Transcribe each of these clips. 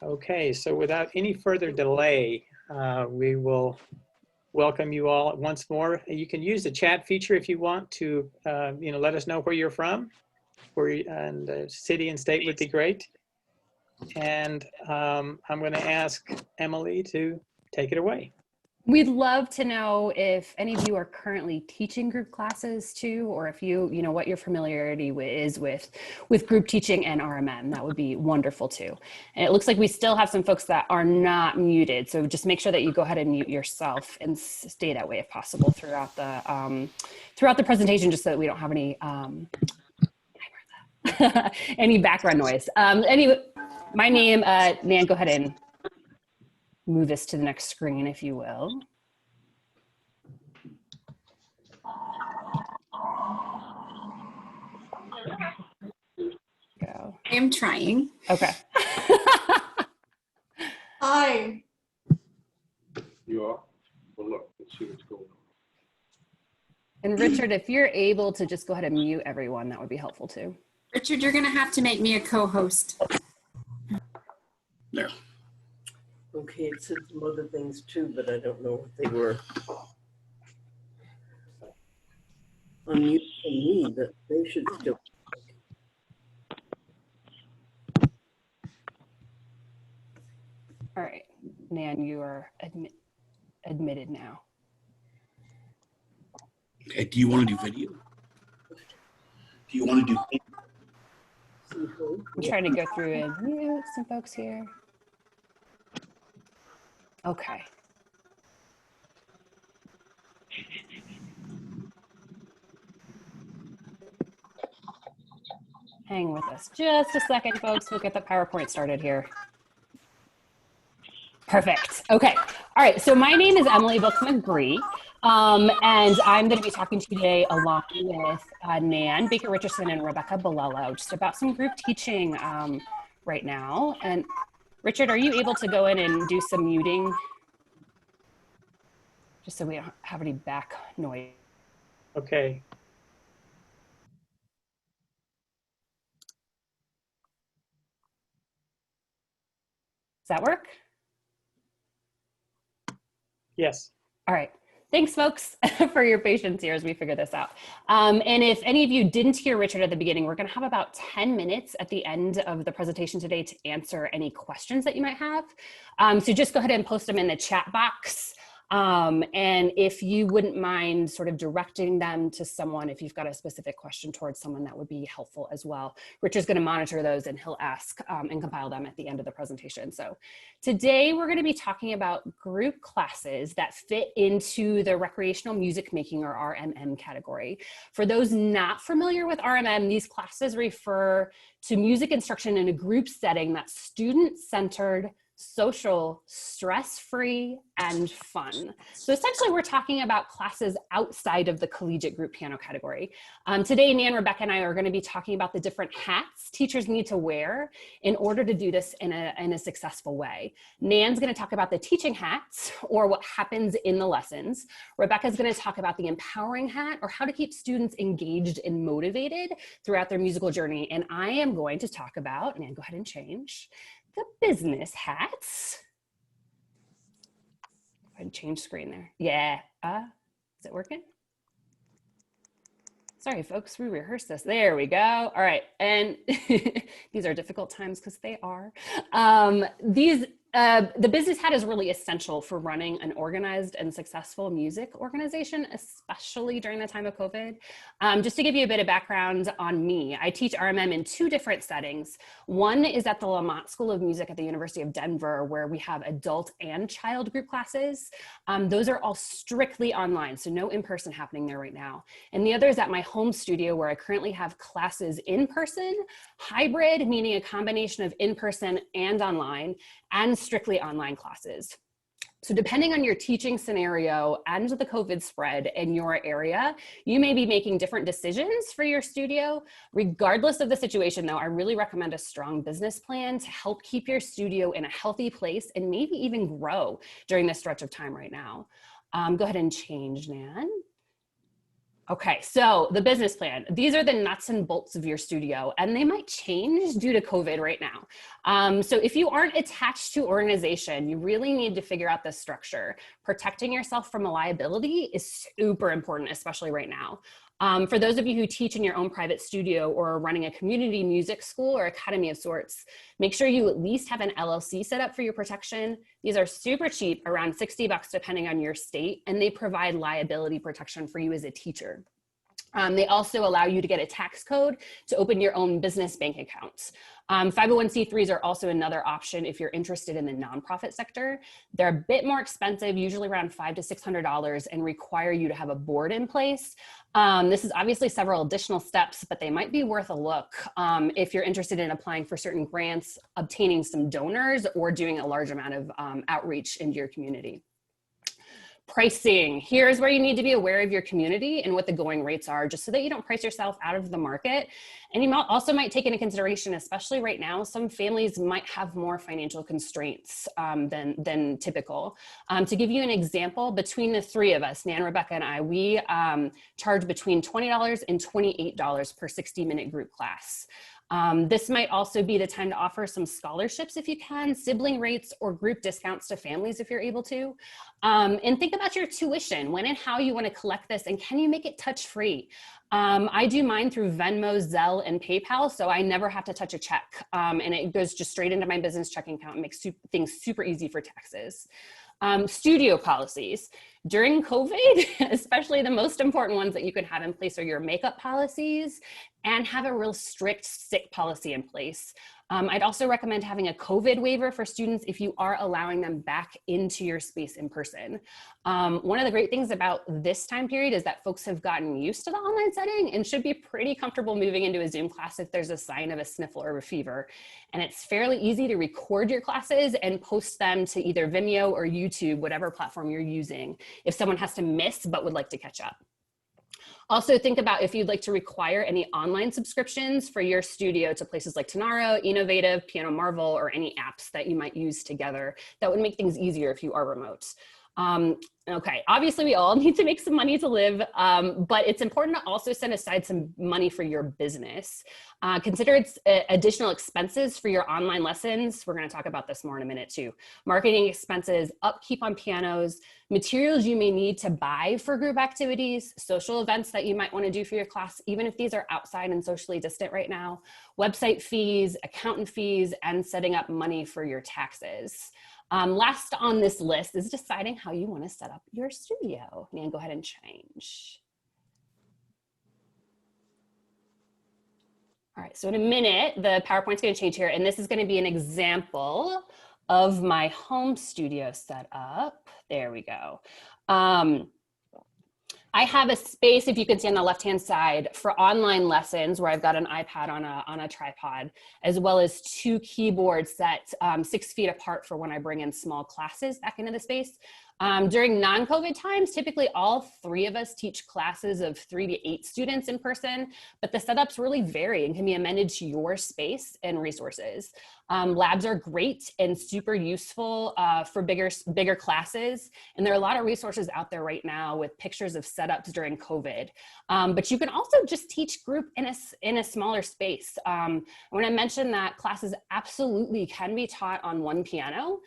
Okay, so without any further delay, we will welcome you all once more. You can use the chat feature if you want to, let us know where you're from, and the city and state would be great. And I'm going to ask Emily to take it away. We'd love to know if any of you are currently teaching group classes too, or if you know what your familiarity is with group teaching and RMM. That would be wonderful too. And it looks like we still have some folks that are not muted, so just make sure that you go ahead and mute yourself and stay that way if possible throughout the presentation, just so that we don't have any any background noise. Anyway, my name, Nan, go ahead and move this to the next screen, if you will. Go. I am trying. Okay. Hi. You are? Well, look, let's see what's going on. And Richard, if you're able to just go ahead and mute everyone, that would be helpful too. Richard, you're going to have to make me a co-host. Yeah. Okay, it said some other things too, but I don't know what they were. Unmute for me, but they should still. All right, Nan, you are admitted now. Okay, do you want to do video? Do you want to do? I'm trying to go through and mute some folks here. Okay. Hang with us just a second, folks. We'll get the PowerPoint started here. Perfect. Okay. All right. So my name is Emily Book McGree, and I'm going to be talking to you today along with Nan Baker-Richardson and Rebecca Bellelo, just about some group teaching right now. And Richard, are you able to go in and do some muting? Just so we don't have any back noise. Okay. Does that work? Yes. All right. Thanks, folks, for your patience here as we figure this out. And if any of you didn't hear Richard at the beginning, we're going to have about 10 minutes at the end of the presentation today to answer any questions that you might have. So just go ahead and post them in the chat box. And if you wouldn't mind sort of directing them to someone, if you've got a specific question towards someone, that would be helpful as well. Richard's going to monitor those and he'll ask and compile them at the end of the presentation. So today we're going to be talking about group classes that fit into the recreational music making, or RMM, category. For those not familiar with RMM, these classes refer to music instruction in a group setting that's student-centered, social, stress-free, and fun. So essentially we're talking about classes outside of the collegiate group piano category. Today, Nan, Rebecca, and I are going to be talking about the different hats teachers need to wear in order to do this in a successful way. Nan's going to talk about the teaching hats, or what happens in the lessons. Rebecca's going to talk about the empowering hat, or how to keep students engaged and motivated throughout their musical journey. And I am going to talk about, Nan, go ahead and change, the business hats. Go ahead and change screen there. Yeah, is it working? Sorry, folks, we rehearsed this. There we go. All right, and these are difficult times because they are. The business hat is really essential for running an organized and successful music organization, especially during the time of COVID. Just to give you a bit of background on me, I teach RMM in two different settings. One is at the Lamont School of Music at the University of Denver, where we have adult and child group classes. Those are all strictly online, so no in-person happening there right now. And the other is at my home studio, where I currently have classes in person, hybrid, meaning a combination of in-person and online, and strictly online classes. So depending on your teaching scenario and the COVID spread in your area, you may be making different decisions for your studio. Regardless of the situation though, I really recommend a strong business plan to help keep your studio in a healthy place and maybe even grow during this stretch of time right now. Go ahead and change, Nan. Okay, so the business plan. These are the nuts and bolts of your studio, and they might change due to COVID right now. So if you aren't attached to organization, you really need to figure out the structure. Protecting yourself from a liability is super important, especially right now. For those of you who teach in your own private studio or are running a community music school or academy of sorts, make sure you at least have an LLC set up for your protection. These are super cheap, around $60 depending on your state, and they provide liability protection for you as a teacher. They also allow you to get a tax code to open your own business bank accounts. 501c3s are also another option if you're interested in the nonprofit sector. They're a bit more expensive, usually around $500 to $600, and require you to have a board in place. This is obviously several additional steps, but they might be worth a look if you're interested in applying for certain grants, obtaining some donors, or doing a large amount of outreach into your community. Pricing. Here's where you need to be aware of your community and what the going rates are, just so that you don't price yourself out of the market. And you also might take into consideration, especially right now, some families might have more financial constraints than typical. To give you an example, between the three of us, Nan, Rebecca, and I, we charge between $20 and $28 per 60-minute group class. This might also be the time to offer some scholarships if you can, sibling rates, or group discounts to families if you're able to. And think about your tuition, when and how you want to collect this, and can you make it touch-free? I do mine through Venmo, Zelle, and PayPal, so I never have to touch a check. And it goes just straight into my business checking account and makes things super easy for taxes. Studio policies. During COVID, especially the most important ones that you can have in place are your makeup policies, and have a real strict sick policy in place. I'd also recommend having a COVID waiver for students if you are allowing them back into your space in person. One of the great things about this time period is that folks have gotten used to the online setting and should be pretty comfortable moving into a Zoom class if there's a sign of a sniffle or a fever. And it's fairly easy to record your classes and post them to either Vimeo or YouTube, whatever platform you're using, if someone has to miss but would like to catch up. Also think about if you'd like to require any online subscriptions for your studio to places like Tonaro, Innovative, Piano Marvel, or any apps that you might use together. That would make things easier if you are remote. Okay, obviously we all need to make some money to live, but it's important to also set aside some money for your business. Consider it's additional expenses for your online lessons. We're going to talk about this more in a minute too. Marketing expenses, upkeep on pianos, materials you may need to buy for group activities, social events that you might want to do for your class, even if these are outside and socially distant right now, website fees, accountant fees, and setting up money for your taxes. Last on this list is deciding how you want to set up your studio. Nan, go ahead and change. All right, so in a minute, the PowerPoint's going to change here, and this is going to be an example of my home studio setup. There we go. I have a space, if you can see on the left-hand side, for online lessons where I've got an iPad on a tripod, as well as 2 keyboards set 6 feet apart for when I bring in small classes back into the space. During non-COVID times, typically all 3 of us teach classes of 3 to 8 students in person, but the setups really vary and can be amended to your space and resources. Labs are great and super useful for bigger classes, and there are a lot of resources out there right now with pictures of setups during COVID. But you can also just teach group in a smaller space. When I mentioned that classes absolutely can be taught on one piano,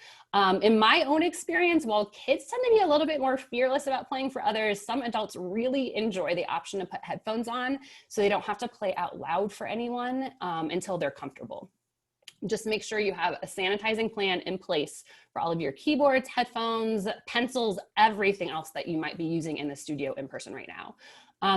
in my own experience, while kids tend to be a little bit more fearless about playing for others, some adults really enjoy the option to put headphones on so they don't have to play out loud for anyone until they're comfortable. Just make sure you have a sanitizing plan in place for all of your keyboards, headphones, pencils, everything else that you might be using in the studio in person right now.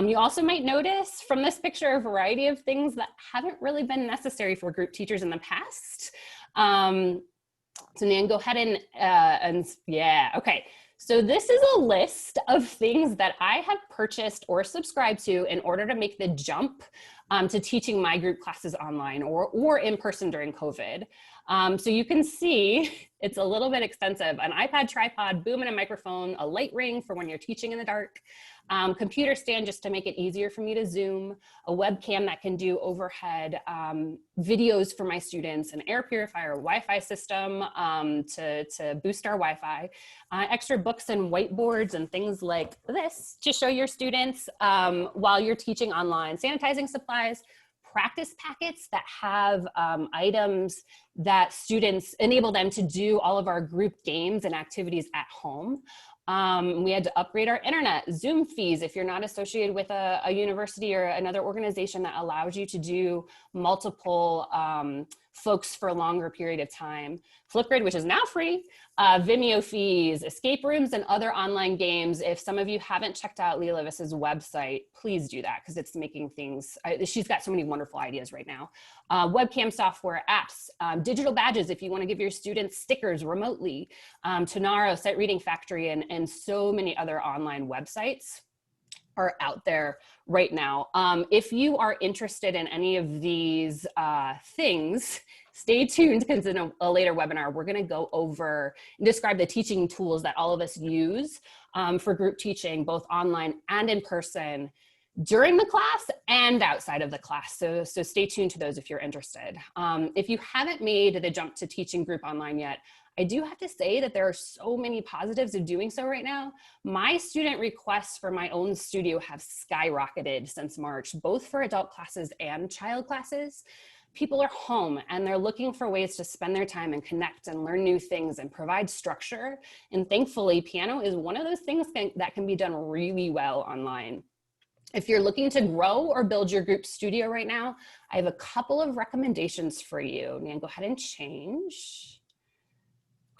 You also might notice from this picture a variety of things that haven't really been necessary for group teachers in the past. So Nan, go ahead and yeah, okay. So this is a list of things that I have purchased or subscribed to in order to make the jump to teaching my group classes online or in person during COVID. So you can see it's a little bit expensive. An iPad tripod, boom and a microphone, a light ring for when you're teaching in the dark, computer stand just to make it easier for me to Zoom, a webcam that can do overhead videos for my students, an air purifier, Wi-Fi system to boost our Wi-Fi, extra books and whiteboards and things like this to show your students while you're teaching online, sanitizing supplies, practice packets that have items that students enable them to do all of our group games and activities at home. We had to upgrade our internet, Zoom fees if you're not associated with a university or another organization that allows you to do multiple folks for a longer period of time. Flipgrid, which is now free, Vimeo fees, escape rooms, and other online games. If some of you haven't checked out Leah Levis's website, please do that because it's making things, she's got so many wonderful ideas right now. Webcam software, apps, digital badges if you want to give your students stickers remotely, Tonaro, Sight Reading Factory, and so many other online websites are out there right now. If you are interested in any of these things, stay tuned because in a later webinar, we're gonna go over and describe the teaching tools that all of us use for group teaching, both online and in person, during the class and outside of the class. So stay tuned to those if you're interested. If you haven't made the jump to teaching group online yet, I do have to say that there are so many positives of doing so right now. My student requests for my own studio have skyrocketed since March, both for adult classes and child classes. People are home and they're looking for ways to spend their time and connect and learn new things and provide structure. And thankfully, piano is one of those things that can be done really well online. If you're looking to grow or build your group studio right now, I have a couple of recommendations for you. I'm gonna go ahead and change.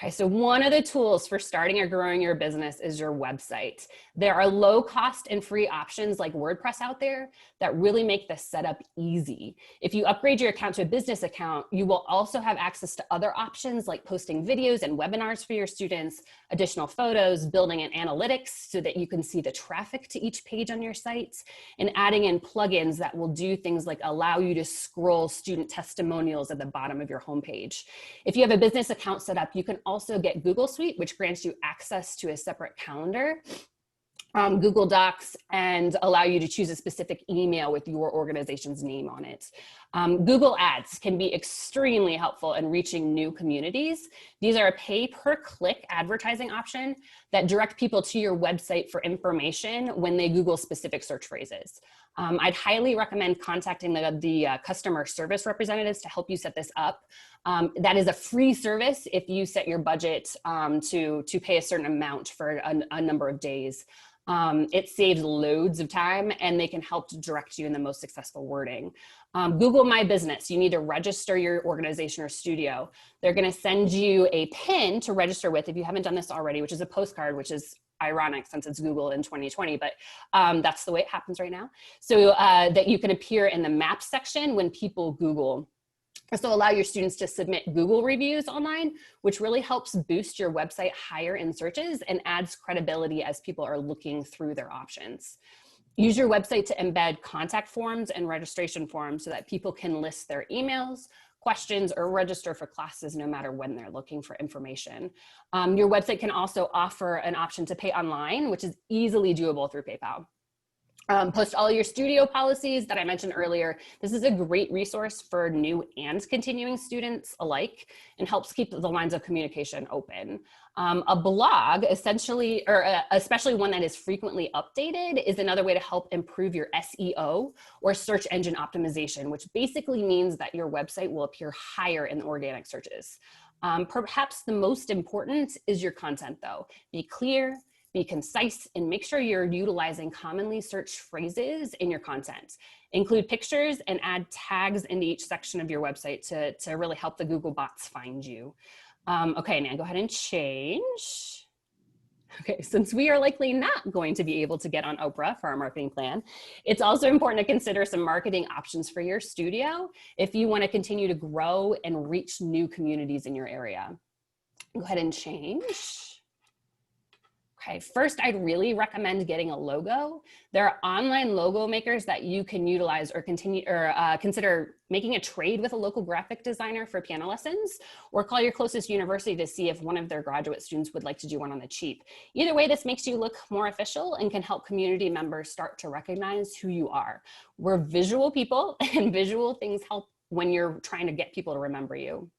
Okay, so one of the tools for starting or growing your business is your website. There are low cost and free options like WordPress out there that really make the setup easy. If you upgrade your account to a business account, you will also have access to other options like posting videos and webinars for your students, additional photos, building in analytics so that you can see the traffic to each page on your site, and adding in plugins that will do things like allow you to scroll student testimonials at the bottom of your homepage. If you have a business account set up, you can also get Google Suite, which grants you access to a separate calendar, Google Docs, and allow you to choose a specific email with your organization's name on it. Google Ads can be extremely helpful in reaching new communities. These are a pay-per-click advertising option that direct people to your website for information when they Google specific search phrases. I'd highly recommend contacting the customer service representatives to help you set this up. That is a free service if you set your budget to pay a certain amount for a number of days. It saves loads of time and they can help to direct you in the most successful wording. Google My Business, you need to register your organization or studio. They're gonna send you a pin to register with if you haven't done this already, which is a postcard, which is ironic since it's Google in 2020, but that's the way it happens right now. So that you can appear in the map section when people Google. So allow your students to submit Google reviews online, which really helps boost your website higher in searches and adds credibility as people are looking through their options. Use your website to embed contact forms and registration forms so that people can list their emails, questions, or register for classes no matter when they're looking for information. Your website can also offer an option to pay online, which is easily doable through PayPal. Post all your studio policies that I mentioned earlier. This is a great resource for new and continuing students alike and helps keep the lines of communication open. A blog, essentially, or especially one that is frequently updated, is another way to help improve your SEO or search engine optimization, which basically means that your website will appear higher in the organic searches. Perhaps the most important is your content though. Be clear, be concise, and make sure you're utilizing commonly searched phrases in your content. Include pictures and add tags into each section of your website to really help the Google bots find you. Okay, now go ahead and change. Okay, since we are likely not going to be able to get on Oprah for our marketing plan, it's also important to consider some marketing options for your studio if you want to continue to grow and reach new communities in your area. Go ahead and change. Okay, first, I'd really recommend getting a logo. There are online logo makers that you can utilize or consider making a trade with a local graphic designer for piano lessons, or call your closest university to see if one of their graduate students would like to do one on the cheap. Either way, this makes you look more official and can help community members start to recognize who you are. We're visual people, and visual things help when you're trying to get people to remember you.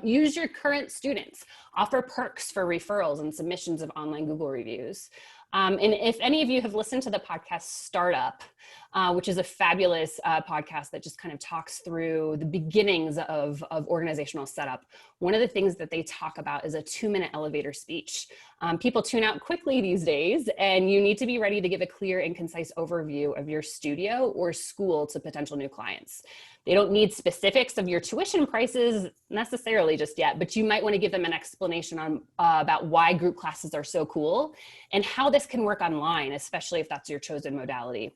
Use your current students. Offer perks for referrals and submissions of online Google reviews. And if any of you have listened to the podcast Startup, which is a fabulous podcast that just kind of talks through the beginnings of organizational setup, one of the things that they talk about is a 2-minute elevator speech. People tune out quickly these days, and you need to be ready to give a clear and concise overview of your studio or school to potential new clients. They don't need specifics of your tuition prices necessarily just yet, but you might want to give them an explanation on about why group classes are so cool and how this can work online, especially if that's your chosen modality.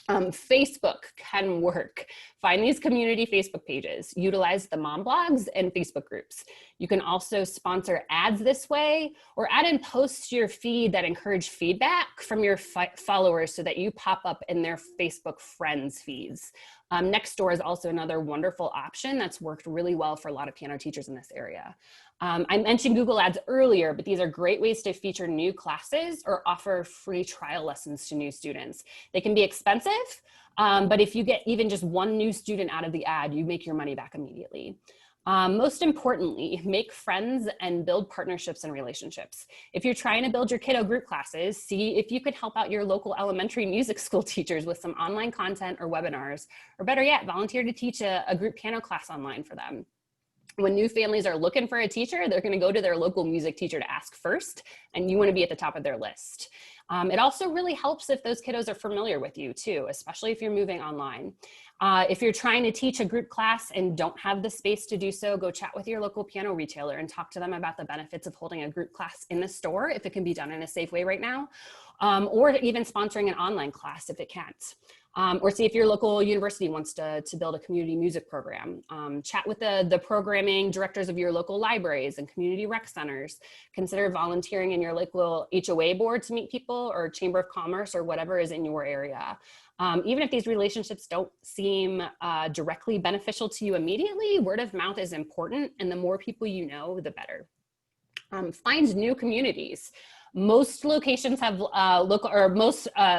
Facebook can work. Find these community Facebook pages. Utilize the mom blogs and Facebook groups. You can also sponsor ads this way, or add in posts to your feed that encourage feedback from your followers so that you pop up in their Facebook friends feeds. Nextdoor is also another wonderful option that's worked really well for a lot of piano teachers in this area. I mentioned Google Ads earlier, but these are great ways to feature new classes or offer free trial lessons to new students. They can be expensive, but if you get even just one new student out of the ad, you make your money back immediately. Most importantly, make friends and build partnerships and relationships. If you're trying to build your kiddo group classes, see if you could help out your local elementary music school teachers with some online content or webinars, or better yet, volunteer to teach a group piano class online for them. When new families are looking for a teacher, they're going to go to their local music teacher to ask first, and you want to be at the top of their list. It also really helps if those kiddos are familiar with you too, especially if you're moving online. If you're trying to teach a group class and don't have the space to do so, go chat with your local piano retailer and talk to them about the benefits of holding a group class in the store if it can be done in a safe way right now, or even sponsoring an online class if it can't. Or see if your local university wants to build a community music program. Chat with the programming directors of your local libraries and community rec centers. Consider volunteering in your local HOA board to meet people, or Chamber of Commerce, or whatever is in your area. Even if these relationships don't seem directly beneficial to you immediately, word of mouth is important, and the more people you know, the better. Find new communities. Most locations have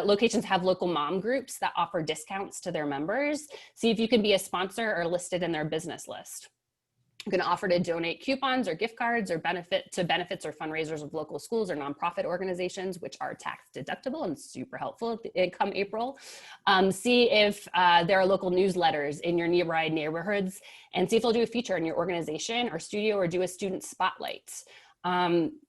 locations have local mom groups that offer discounts to their members. See if you can be a sponsor or listed in their business list. You can offer to donate coupons or gift cards or benefits or fundraisers of local schools or nonprofit organizations, which are tax deductible and super helpful come April. See if there are local newsletters in your nearby neighborhoods, and see if they'll do a feature in your organization or studio, or do a student spotlight.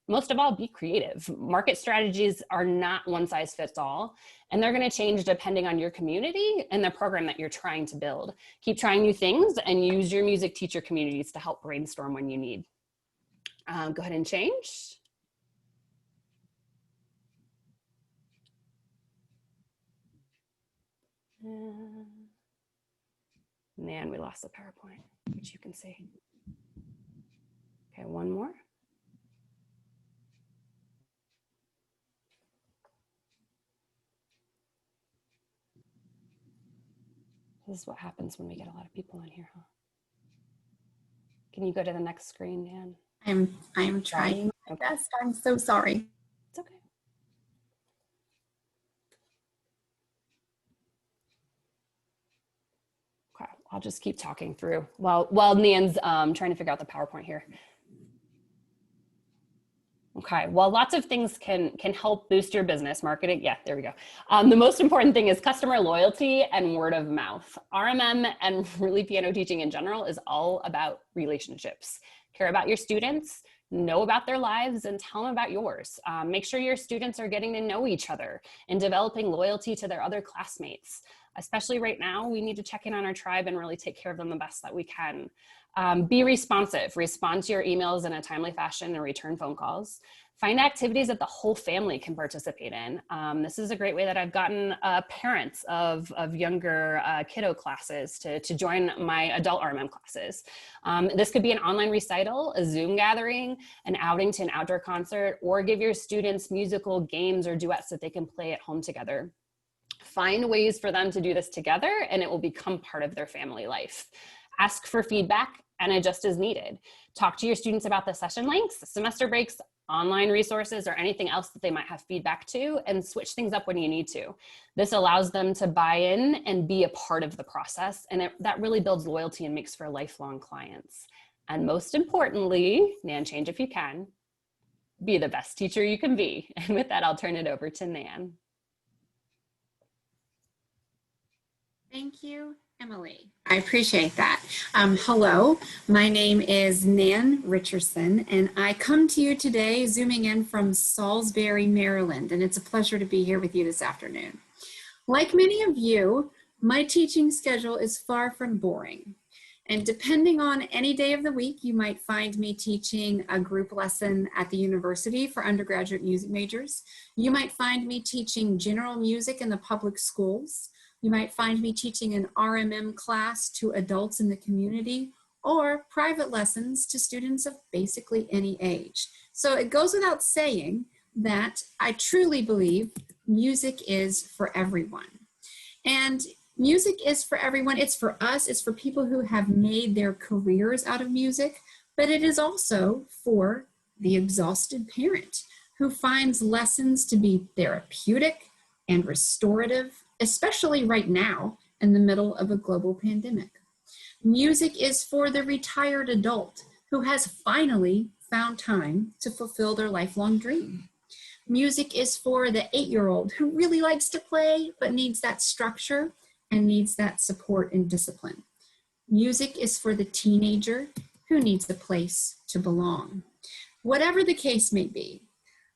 Most of all, be creative. Market strategies are not one size fits all, and they're going to change depending on your community and the program that you're trying to build. Keep trying new things and use your music teacher communities to help brainstorm when you need. Go ahead and change. Man, we lost the PowerPoint, which you can see. Okay, one more. This is what happens when we get a lot of people in here, huh? Can you go to the next screen, Dan? I'm trying my best. I'm so sorry. It's okay. Okay, I'll just keep talking through while Nan's trying to figure out the PowerPoint here. Okay, well, lots of things can help boost your business marketing. Yeah, there we go. The most important thing is customer loyalty and word of mouth. RMM and really piano teaching in general is all about relationships. Care about your students, know about their lives, and tell them about yours. Make sure your students are getting to know each other and developing loyalty to their other classmates. Especially right now, we need to check in on our tribe and really take care of them the best that we can. Be responsive, respond to your emails in a timely fashion and return phone calls. Find activities that the whole family can participate in. This is a great way that I've gotten parents of younger kiddo classes to join my adult RMM classes. This could be an online recital, a Zoom gathering, an outing to an outdoor concert, or give your students musical games or duets that they can play at home together. Find ways for them to do this together, and it will become part of their family life. Ask for feedback and adjust as needed. Talk to your students about the session lengths, semester breaks, online resources, or anything else that they might have feedback to, and switch things up when you need to. This allows them to buy in and be a part of the process, and that really builds loyalty and makes for lifelong clients. And most importantly, Nan, change if you can, be the best teacher you can be. And with that, I'll turn it over to Nan. Thank you, Emily. I appreciate that. Hello, my name is Nan Richardson, and I come to you today zooming in from Salisbury, Maryland, and it's a pleasure to be here with you this afternoon. Like many of you, my teaching schedule is far from boring. And depending on any day of the week, you might find me teaching a group lesson at the university for undergraduate music majors. You might find me teaching general music in the public schools. You might find me teaching an RMM class to adults in the community, or private lessons to students of basically any age. So it goes without saying that I truly believe music is for everyone. And music is for everyone. It's for us. It's for people who have made their careers out of music, but it is also for the exhausted parent who finds lessons to be therapeutic and restorative, especially right now in the middle of a global pandemic. Music is for the retired adult who has finally found time to fulfill their lifelong dream. Music is for the 8-year-old who really likes to play but needs that structure and needs that support and discipline. Music is for the teenager who needs a place to belong. Whatever the case may be,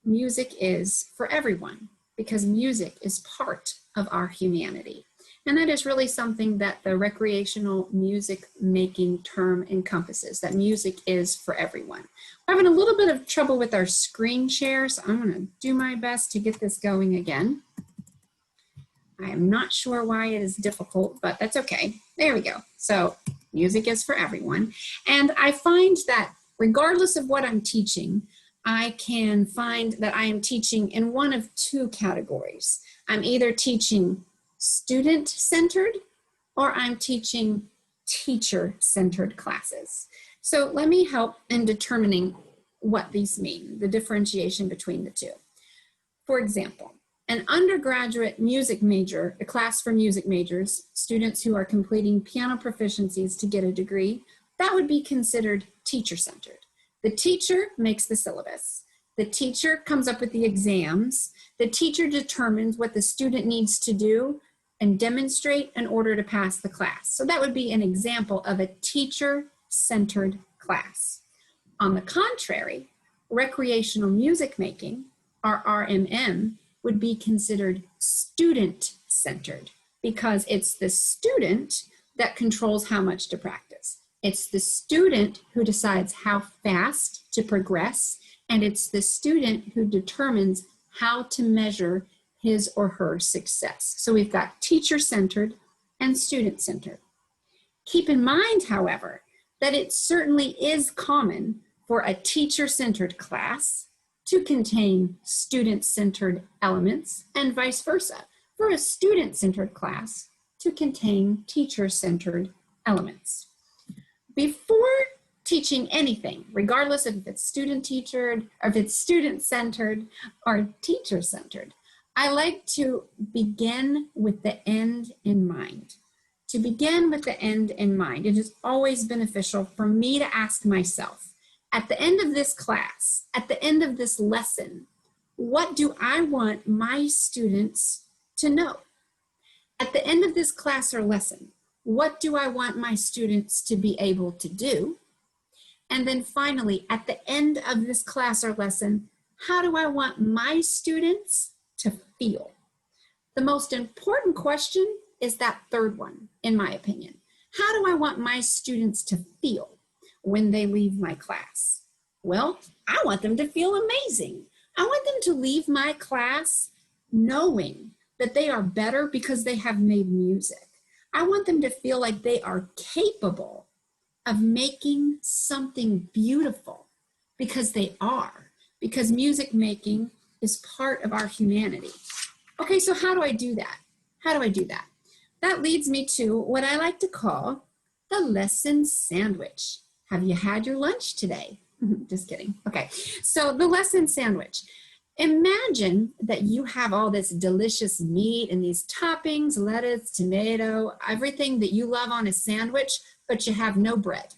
music is for everyone, because music is part of our humanity. And that is really something that the recreational music making term encompasses, that music is for everyone. We're having a little bit of trouble with our screen share, so I'm gonna do my best to get this going again. I am not sure why it is difficult, but that's okay. There we go. So music is for everyone. And I find that regardless of what I'm teaching, I can find that I am teaching in one of two categories. I'm either teaching student-centered or I'm teaching teacher-centered classes. So let me help in determining what these mean, the differentiation between the two. For example, an undergraduate music major, a class for music majors, students who are completing piano proficiencies to get a degree, that would be considered teacher-centered. The teacher makes the syllabus. The teacher comes up with the exams. The teacher determines what the student needs to do and demonstrate in order to pass the class. So that would be an example of a teacher-centered class. On the contrary, recreational music making, or RMM, would be considered student-centered because it's the student that controls how much to practice. It's the student who decides how fast to progress, and it's the student who determines how to measure his or her success. So we've got teacher-centered and student-centered. Keep in mind, however, that it certainly is common for a teacher-centered class to contain student-centered elements, and vice versa, for a student-centered class to contain teacher-centered elements. Before teaching anything, regardless of if it's student-teachered, or if it's student-centered or teacher-centered, I like to begin with the end in mind. To begin with the end in mind, it is always beneficial for me to ask myself, at the end of this class, at the end of this lesson, what do I want my students to know? At the end of this class or lesson, what do I want my students to be able to do? And then finally, at the end of this class or lesson, how do I want my students to feel? The most important question is that third one, in my opinion. How do I want my students to feel when they leave my class? Well, I want them to feel amazing. I want them to leave my class knowing that they are better because they have made music. I want them to feel like they are capable of making something beautiful because they are, because music making is part of our humanity. Okay, so how do I do that? How do I do that? That leads me to what I like to call the lesson sandwich. Have you had your lunch today? Just kidding. Okay, so the lesson sandwich. Imagine that you have all this delicious meat and these toppings, lettuce, tomato, everything that you love on a sandwich, but you have no bread.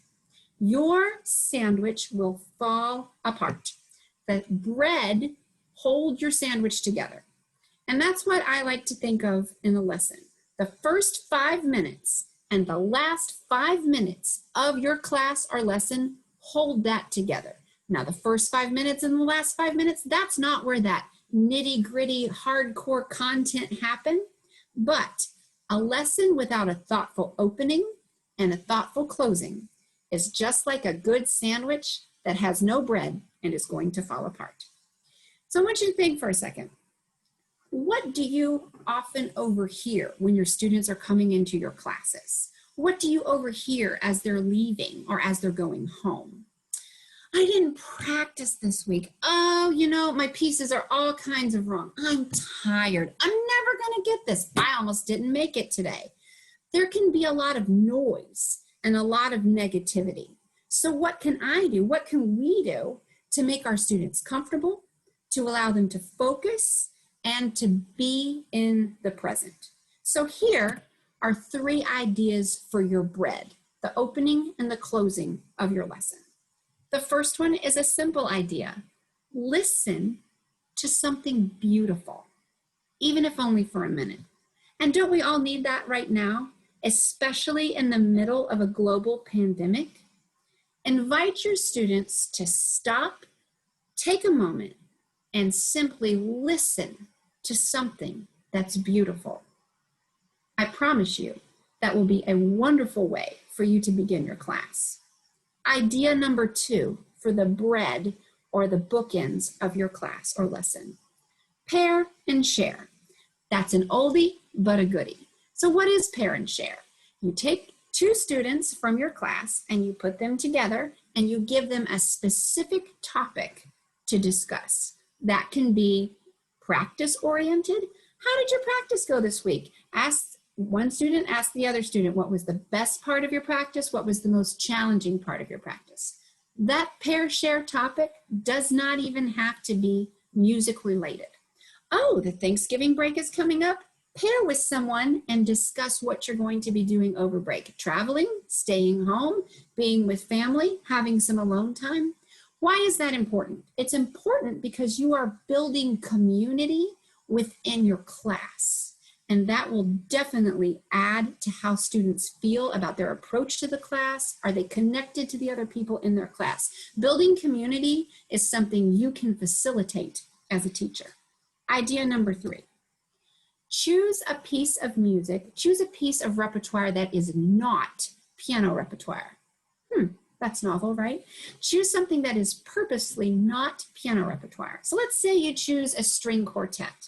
Your sandwich will fall apart. The bread holds your sandwich together. And that's what I like to think of in the lesson. The first 5 minutes and the last 5 minutes of your class or lesson, hold that together. Now, the first 5 minutes and the last 5 minutes, that's not where that nitty-gritty, hardcore content happen, but a lesson without a thoughtful opening and a thoughtful closing is just like a good sandwich that has no bread and is going to fall apart. So I want you to think for a second. What do you often overhear when your students are coming into your classes? What do you overhear as they're leaving or as they're going home? I didn't practice this week. Oh, you know, my pieces are all kinds of wrong. I'm tired. I'm never going to get this. I almost didn't make it today. There can be a lot of noise and a lot of negativity. So what can I do? What can we do to make our students comfortable, to allow them to focus, and to be in the present? So here are 3 ideas for your bread, the opening and the closing of your lesson. The first one is a simple idea. Listen to something beautiful, even if only for a minute. And don't we all need that right now, especially in the middle of a global pandemic? Invite your students to stop, take a moment, and simply listen to something that's beautiful. I promise you that will be a wonderful way for you to begin your class. Idea number 2 for the bread or the bookends of your class or lesson. Pair and share. That's an oldie but a goodie. So what is pair and share? You take 2 students from your class and you put them together and you give them a specific topic to discuss. That can be practice oriented. How did your practice go this week? One student asked the other student, what was the best part of your practice? What was the most challenging part of your practice? That pair share topic does not even have to be music related. Oh, the Thanksgiving break is coming up. Pair with someone and discuss what you're going to be doing over break. Traveling, staying home, being with family, having some alone time. Why is that important? It's important because you are building community within your class. And that will definitely add to how students feel about their approach to the class. Are they connected to the other people in their class? Building community is something you can facilitate as a teacher. Idea number 3. Choose a piece of music, choose a piece of repertoire that is not piano repertoire. That's novel, right? Choose something that is purposely not piano repertoire. So let's say you choose a string quartet.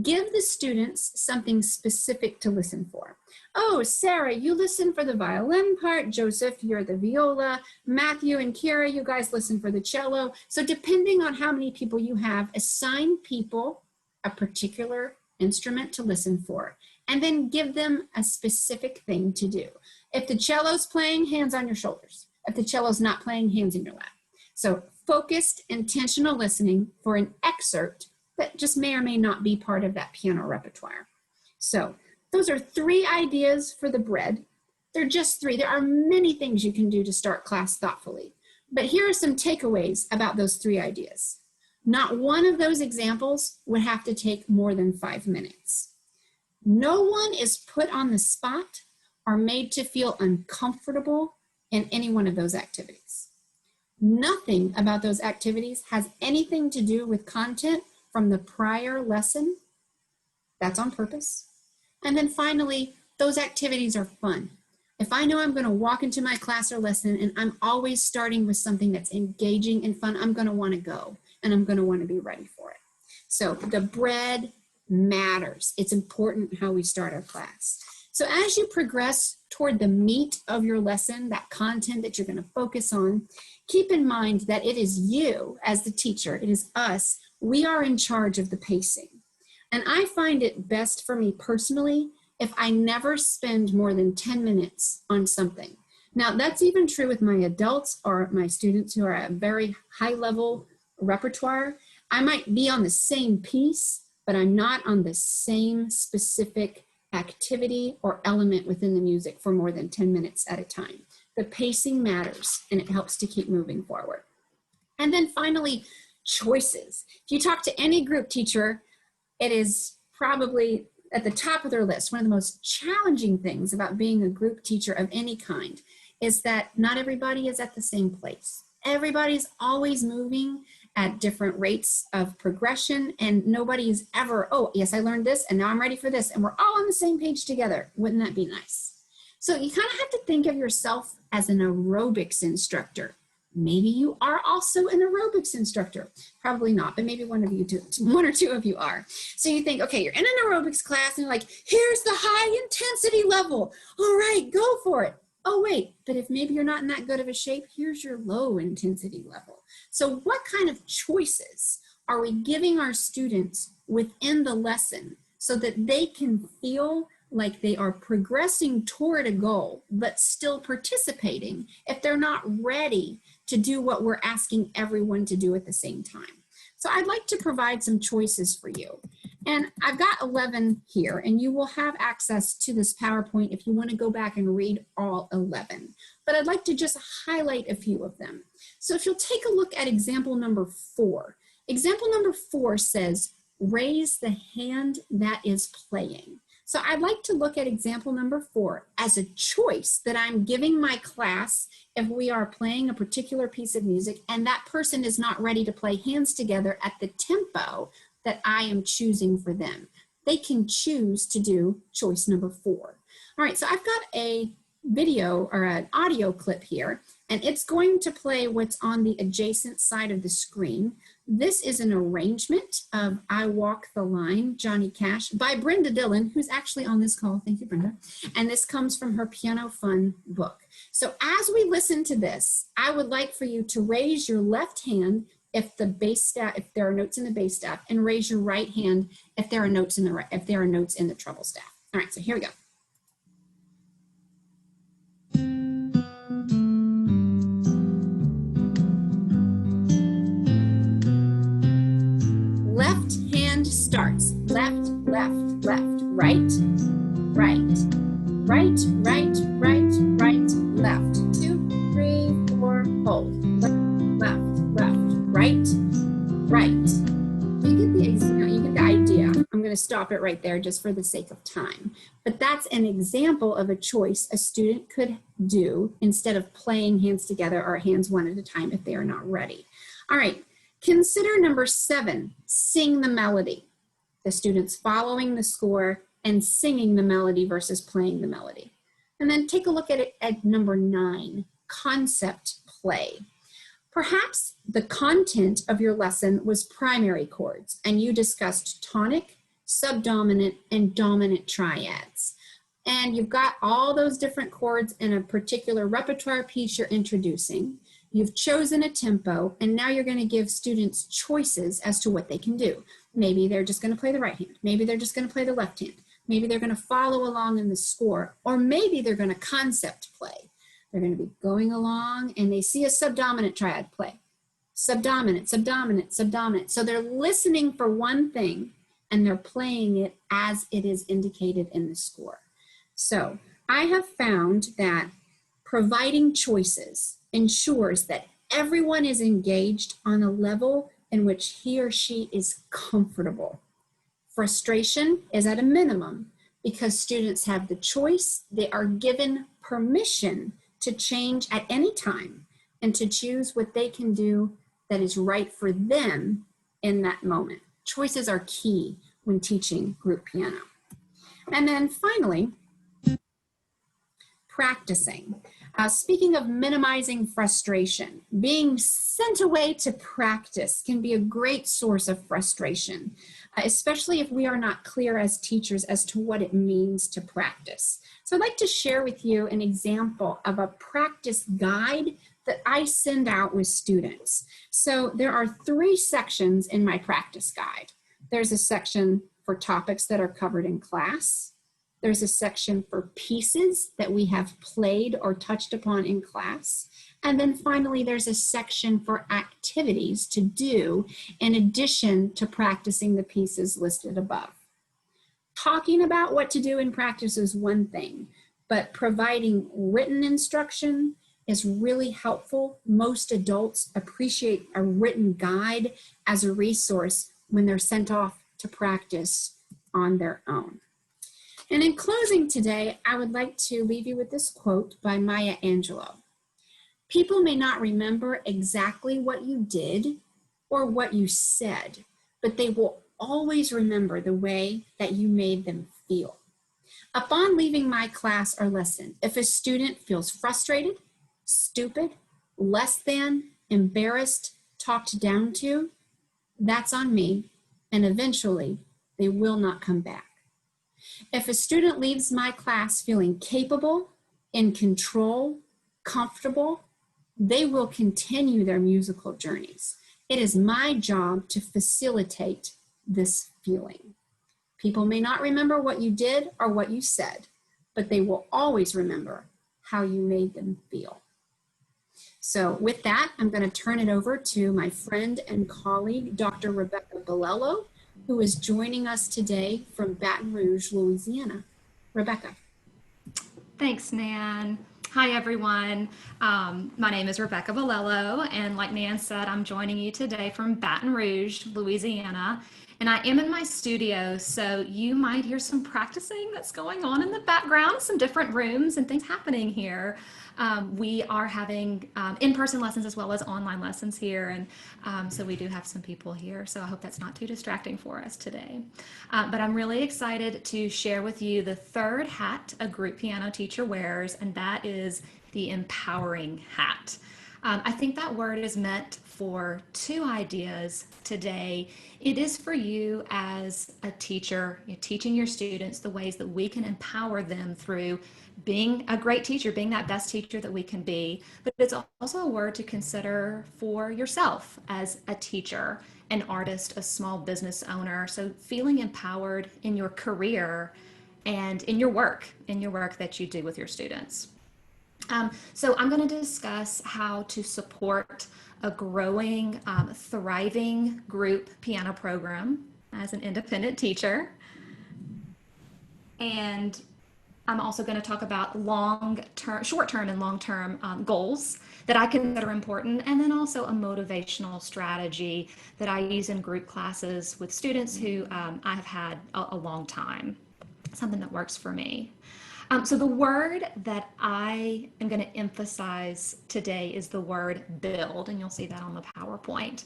Give the students something specific to listen for. Oh, Sarah, you listen for the violin part. Joseph, you're the viola. Matthew and Kira, you guys listen for the cello. So depending on how many people you have, assign people a particular instrument to listen for, and then give them a specific thing to do. If the cello's playing, hands on your shoulders. If the cello's not playing, hands in your lap. So focused, intentional listening for an excerpt that just may or may not be part of that piano repertoire. So those are 3 ideas for the bread. They're just 3. There are many things you can do to start class thoughtfully. But here are some takeaways about those 3 ideas. Not one of those examples would have to take more than 5 minutes. No one is put on the spot or made to feel uncomfortable in any one of those activities. Nothing about those activities has anything to do with content from the prior lesson. That's on purpose. And then finally, those activities are fun. If I know I'm going to walk into my class or lesson and I'm always starting with something that's engaging and fun, I'm going to want to go and I'm going to want to be ready for it. So the bread matters. It's important how we start our class. So as you progress toward the meat of your lesson, that content that you're going to focus on, keep in mind that it is you as the teacher, it is us, we are in charge of the pacing. And I find it best for me personally if I never spend more than 10 minutes on something. Now that's even true with my adults or my students who are at a very high level repertoire. I might be on the same piece, but I'm not on the same specific activity or element within the music for more than 10 minutes at a time. The pacing matters and it helps to keep moving forward. And then finally, choices. If you talk to any group teacher, it is probably at the top of their list. One of the most challenging things about being a group teacher of any kind is that not everybody is at the same place. Everybody's always moving at different rates of progression, and nobody's ever, oh, yes, I learned this, and now I'm ready for this, and we're all on the same page together. Wouldn't that be nice? So you kind of have to think of yourself as an aerobics instructor. Maybe you are also an aerobics instructor. Probably not, but maybe one or two of you are. So you think, okay, you're in an aerobics class, and you're like, here's the high intensity level. All right, go for it. Oh, wait, but if maybe you're not in that good of a shape, here's your low intensity level. So what kind of choices are we giving our students within the lesson so that they can feel like they are progressing toward a goal, but still participating if they're not ready to do what we're asking everyone to do at the same time? So I'd like to provide some choices for you. And I've got 11 here, and you will have access to this PowerPoint if you want to go back and read all 11. But I'd like to just highlight a few of them. So if you'll take a look at example number 4. Example number 4 says, raise the hand that is playing. So I'd like to look at example number 4 as a choice that I'm giving my class if we are playing a particular piece of music and that person is not ready to play hands together at the tempo that I am choosing for them. They can choose to do choice number 4. All right, so I've got a video or an audio clip here, and it's going to play what's on the adjacent side of the screen. This is an arrangement of I Walk the Line, Johnny Cash, by Brenda Dillon, who's actually on this call. Thank you, Brenda. And this comes from her Piano Fun book. So as we listen to this, I would like for you to raise your left hand if the bass staff, if there are notes in the bass staff, and raise your right hand if there are notes in the treble staff. All right, so here we go. Left hand starts. Left, left, left, right, right, right, right, right, right, left. 2, 3, 4, hold. Left, left, right, right. You get the idea. I'm going to stop it right there just for the sake of time. But that's an example of a choice a student could do instead of playing hands together or hands one at a time if they are not ready. All right. Consider number 7, sing the melody. The students following the score and singing the melody versus playing the melody. And then take a look at it at number 9, concept play. Perhaps the content of your lesson was primary chords and you discussed tonic, subdominant, and dominant triads. And you've got all those different chords in a particular repertoire piece you're introducing. You've chosen a tempo, and now you're going to give students choices as to what they can do. Maybe they're just going to play the right hand. Maybe they're just going to play the left hand. Maybe they're going to follow along in the score, or maybe they're going to concept play. They're going to be going along and they see a subdominant triad play. Subdominant, subdominant, subdominant. So they're listening for one thing and they're playing it as it is indicated in the score. So I have found that providing choices ensures that everyone is engaged on a level in which he or she is comfortable. Frustration is at a minimum because students have the choice. They are given permission to change at any time and to choose what they can do that is right for them in that moment. Choices are key when teaching group piano. And then finally, practicing. Speaking of minimizing frustration, being sent away to practice can be a great source of frustration, especially if we are not clear as teachers as to what it means to practice. So I'd like to share with you an example of a practice guide that I send out with students. So there are 3 sections in my practice guide. There's a section for topics that are covered in class. There's a section for pieces that we have played or touched upon in class. And then finally, there's a section for activities to do in addition to practicing the pieces listed above. Talking about what to do in practice is one thing, but providing written instruction is really helpful. Most adults appreciate a written guide as a resource when they're sent off to practice on their own. And in closing today, I would like to leave you with this quote by Maya Angelou. People may not remember exactly what you did or what you said, but they will always remember the way that you made them feel. Upon leaving my class or lesson, if a student feels frustrated, stupid, less than, embarrassed, talked down to, that's on me, and eventually they will not come back. If a student leaves my class feeling capable, in control, comfortable, they will continue their musical journeys. It is my job to facilitate this feeling. People may not remember what you did or what you said, but they will always remember how you made them feel. So with that, I'm going to turn it over to my friend and colleague, Dr. Rebecca Bellelo, who is joining us today from Baton Rouge, Louisiana. Rebecca. Thanks, Nan. Hi, everyone. My name is Rebecca Bellelo, and like Nan said, I'm joining you today from Baton Rouge, Louisiana. And I am in my studio, so you might hear some practicing that's going on in the background, some different rooms and things happening here. We are having in-person lessons as well as online lessons here, and so we do have some people here, so I hope that's not too distracting for us today. But I'm really excited to share with you the 3rd hat a group piano teacher wears, and that is the empowering hat. I think that word is meant for 2 ideas today. It is for you as a teacher, you're teaching your students the ways that we can empower them through being a great teacher, being that best teacher that we can be. But it's also a word to consider for yourself as a teacher, an artist, a small business owner. So feeling empowered in your career and in your work that you do with your students. So I'm going to discuss how to support a growing, thriving group piano program as an independent teacher. And I'm also going to talk about short-term and long-term goals that I consider important, and then also a motivational strategy that I use in group classes with students who I have had a long time, something that works for me. So the word that I am going to emphasize today is the word build, and you'll see that on the PowerPoint.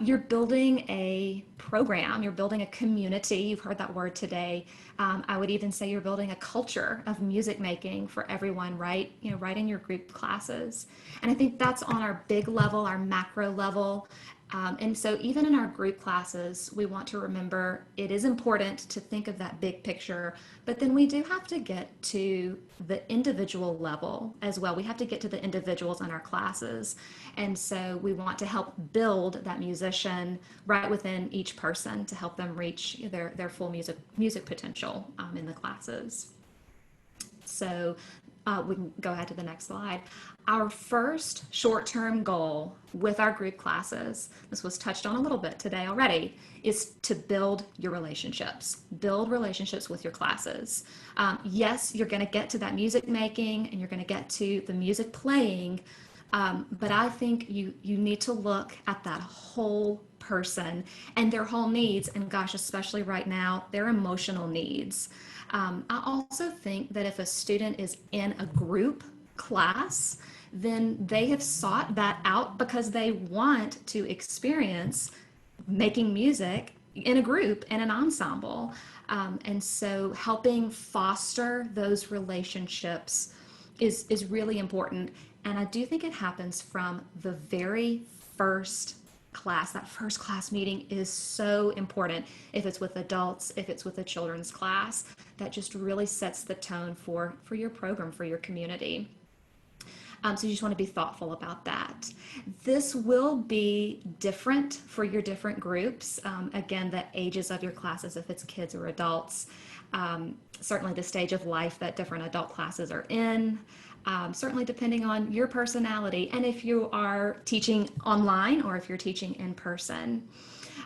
You're building a program, you're building a community. You've heard that word today. I would even say you're building a culture of music making for everyone, right? Right in your group classes. And I think that's on our big level, our macro level. And so even in our group classes, we want to remember it is important to think of that big picture, but then we do have to get to the individual level as well. We have to get to the individuals in our classes. And so we want to help build that musician right within each person to help them reach their full music potential in the classes. So we can go ahead to the next slide. Our first short-term goal with our group classes, this was touched on a little bit today already, is to build your relationships. Build relationships with your classes. Yes, you're going to get to that music making and you're going to get to the music playing, but I think you need to look at that whole person and their whole needs, and gosh, especially right now, their emotional needs. I also think that if a student is in a group class, then they have sought that out because they want to experience making music in a group, in an ensemble. And so helping foster those relationships is really important. And I do think it happens from the very first class. That first class meeting is so important. If it's with adults, if it's with a children's class, that just really sets the tone for your program, for your community. So you just want to be thoughtful about that. This will be different for your different groups. Again, the ages of your classes, if it's kids or adults, certainly the stage of life that different adult classes are in, certainly depending on your personality, and if you are teaching online or if you're teaching in person.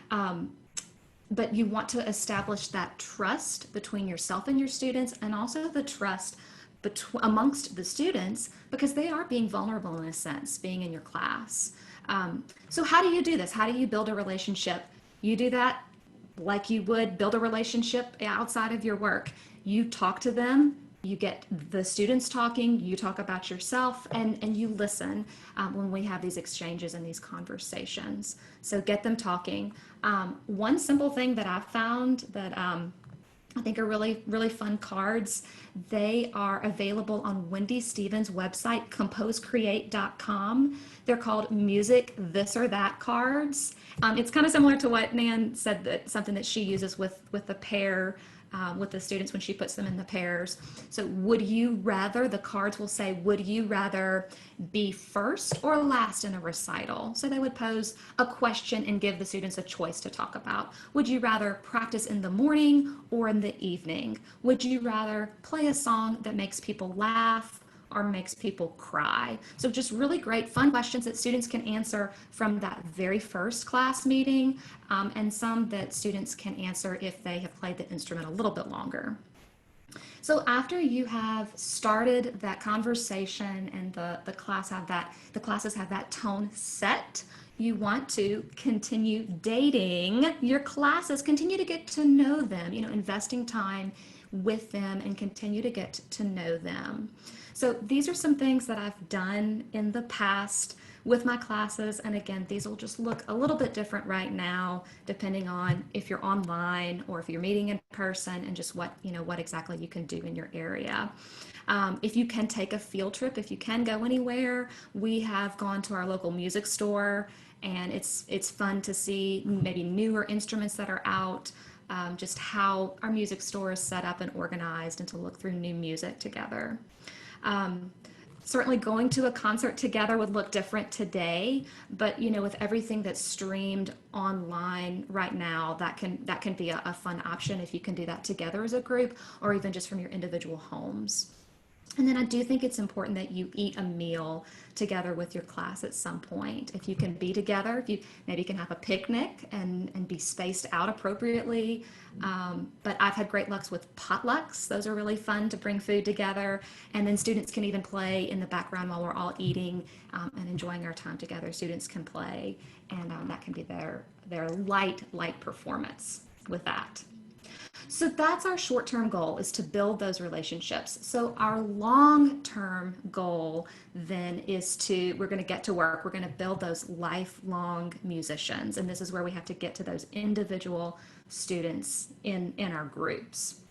But you want to establish that trust between yourself and your students, and also the trust amongst the students, because they are being vulnerable in a sense, being in your class. So how do you do this? How do you build a relationship? You do that like you would build a relationship outside of your work. You talk to them, you get the students talking, you talk about yourself, and you listen when we have these exchanges and these conversations. So get them talking. One simple thing that I've found that I think are really, really fun cards. They are available on Wendy Stevens' website, composecreate.com. They're called Music This or That cards. It's kind of similar to what Nan said, that something that she uses with the pair, with the students when she puts them in the pairs. So would you rather, the cards will say, would you rather be first or last in a recital? So they would pose a question and give the students a choice to talk about. Would you rather practice in the morning or in the evening? Would you rather play a song that makes people laugh or makes people cry? So just really great fun questions that students can answer from that very first class meeting, and some that students can answer if they have played the instrument a little bit longer. So after you have started that conversation and the classes have that tone set, you want to continue dating your classes, continue to get to know them, investing time with them and continue to get to know them. So these are some things that I've done in the past with my classes. And again, these will just look a little bit different right now, depending on if you're online or if you're meeting in person, and just what exactly you can do in your area. If you can take a field trip, if you can go anywhere, we have gone to our local music store, and it's fun to see maybe newer instruments that are out, just how our music store is set up and organized, and to look through new music together. Certainly going to a concert together would look different today, but with everything that's streamed online right now, that can be a fun option if you can do that together as a group, or even just from your individual homes. And then I do think it's important that you eat a meal together with your class at some point. If you can be together, if you maybe can have a picnic and be spaced out appropriately. But I've had great luck with potlucks. Those are really fun to bring food together. And then students can even play in the background while we're all eating and enjoying our time together. Students can play, and that can be their light performance with that. So that's our short-term goal, is to build those relationships. So our long-term goal then is we're going to get to work. We're going to build those lifelong musicians. And this is where we have to get to those individual students in our groups.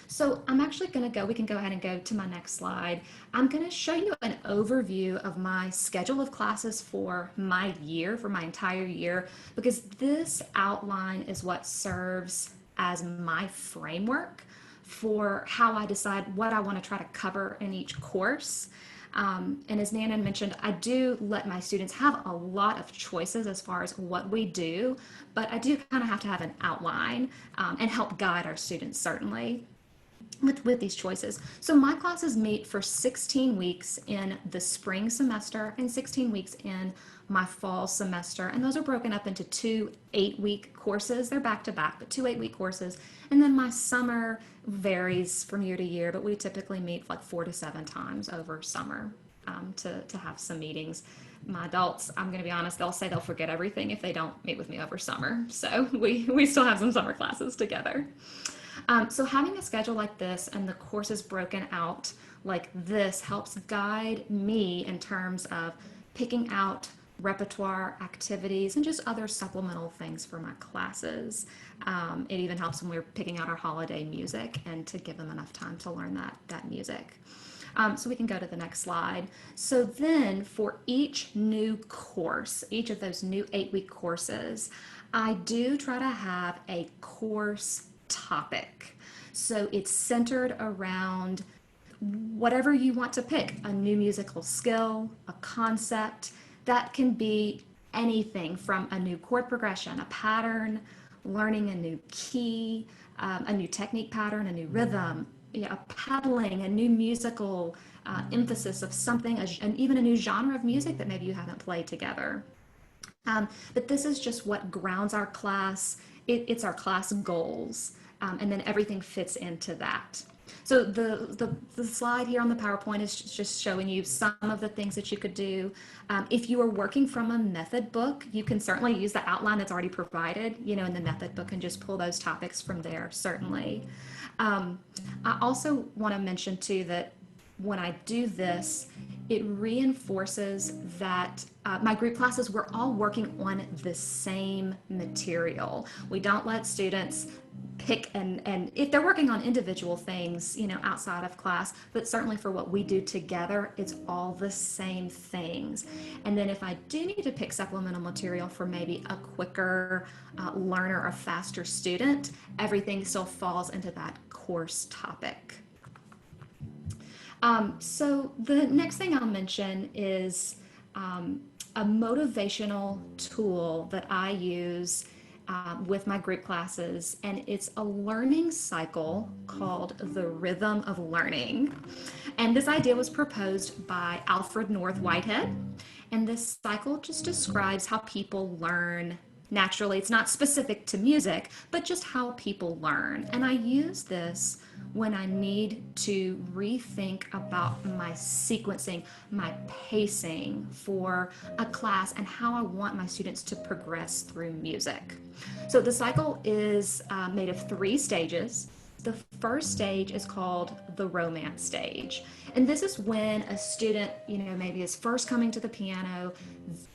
So I'm actually going to we can go ahead and go to my next slide. I'm going to show you an overview of my schedule of classes for my year, for my entire year, because this outline is what serves as my framework for how I decide what I want to try to cover in each course. And as Nana mentioned, I do let my students have a lot of choices as far as what we do, but I do kind of have to have an outline and help guide our students, certainly, with these choices. So my classes meet for 16 weeks in the spring semester and 16 weeks in my fall semester, and those are broken up into 2 8-week courses. They're back to back, but 2 8-week courses. And then my summer varies from year to year, but we typically meet like 4 to 7 times over summer to have some meetings. My adults, I'm going to be honest, they'll say they'll forget everything if they don't meet with me over summer. So we still have some summer classes together. So having a schedule like this and the courses broken out like this helps guide me in terms of picking out repertoire activities, and just other supplemental things for my classes. It even helps when we're picking out our holiday music and to give them enough time to learn that music. So we can go to the next slide. So then for each new course, each of those new 8-week courses, I do try to have a course topic. So it's centered around whatever you want to pick, a new musical skill, a concept. That can be anything from a new chord progression, a pattern, learning a new key, a new technique pattern, a new rhythm, a pedaling, a new musical emphasis of something, and even a new genre of music that maybe you haven't played together. But this is just what grounds our class. It's our class goals, and then everything fits into that. So the slide here on the PowerPoint is just showing you some of the things that you could do. If you are working from a method book, you can certainly use the outline that's already provided, in the method book, and just pull those topics from there, certainly. I also want to mention too that when I do this, it reinforces that my group classes, we're all working on the same material. We don't let students pick and if they're working on individual things, outside of class, but certainly for what we do together, it's all the same things. And then if I do need to pick supplemental material for maybe a quicker learner or faster student, everything still falls into that course topic. So the next thing I'll mention is a motivational tool that I use with my group classes, and it's a learning cycle called the Rhythm of Learning. And this idea was proposed by Alfred North Whitehead, and this cycle just describes how people learn naturally. It's not specific to music, but just how people learn. And I use this when I need to rethink about my sequencing, my pacing for a class, and how I want my students to progress through music. So the cycle is made of 3 stages. The first stage is called the romance stage. And this is when a student, maybe is first coming to the piano,